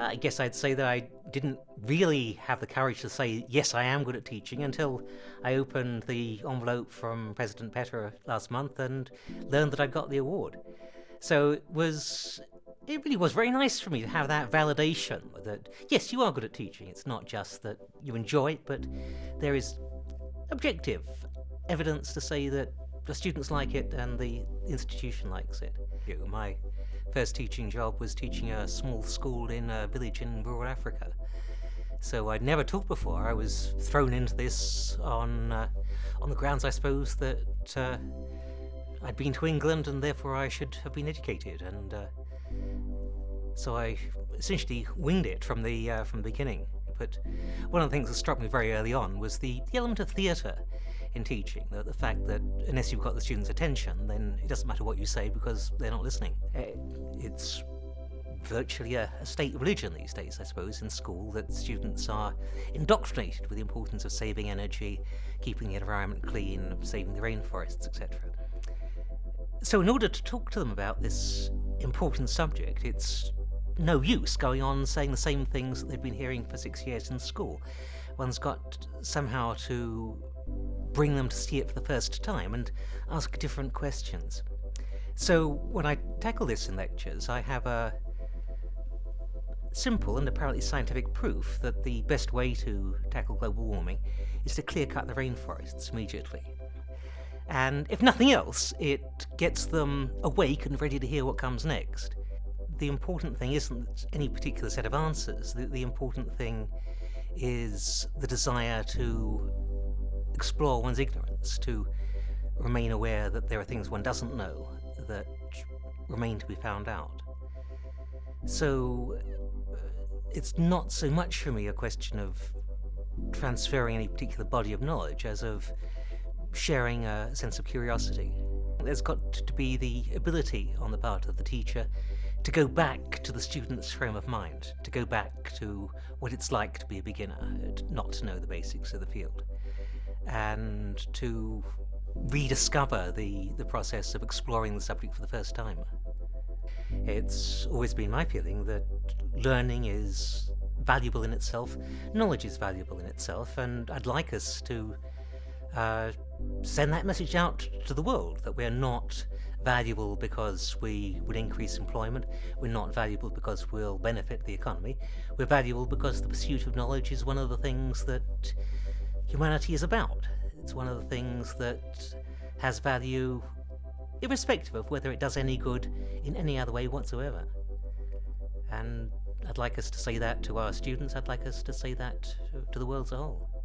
I guess I'd say that I didn't really have the courage to say, yes, I am good at teaching, until I opened the envelope from President Petter last month and learned that I'd got the award. So it really was very nice for me to have that validation that, yes, you are good at teaching. It's not just that you enjoy it, but there is objective evidence to say that the students like it and the institution likes it. My first teaching job was teaching a small school in a village in rural Africa. So I'd never taught before. I was thrown into this on the grounds, I suppose, that I'd been to England and therefore I should have been educated. And so I essentially winged it from the beginning. But one of the things that struck me very early on was the element of theatre in teaching, the fact that unless you've got the students' attention, then it doesn't matter what you say because they're not listening. It's virtually a state religion these days, I suppose, in school, that students are indoctrinated with the importance of saving energy, keeping the environment clean, saving the rainforests, etc. So in order to talk to them about this important subject, it's no use going on saying the same things that they've been hearing for 6 years in school. One's got somehow to bring them to see it for the first time and ask different questions. So when I tackle this in lectures, I have a simple and apparently scientific proof that the best way to tackle global warming is to clear-cut the rainforests immediately. And if nothing else, it gets them awake and ready to hear what comes next. The important thing isn't any particular set of answers. The important thing is the desire to explore one's ignorance, to remain aware that there are things one doesn't know that remain to be found out. So it's not so much for me a question of transferring any particular body of knowledge as of sharing a sense of curiosity. There's got to be the ability on the part of the teacher to go back to the student's frame of mind, to go back to what it's like to be a beginner, not to know the basics of the field, and to rediscover the process of exploring the subject for the first time. It's always been my feeling that learning is valuable in itself, knowledge is valuable in itself, and I'd like us to send that message out to the world, that we're not valuable because we would increase employment, we're not valuable because we'll benefit the economy, we're valuable because the pursuit of knowledge is one of the things that humanity is about. It's one of the things that has value irrespective of whether it does any good in any other way whatsoever. And I'd like us to say that to our students, I'd like us to say that to the world as a whole.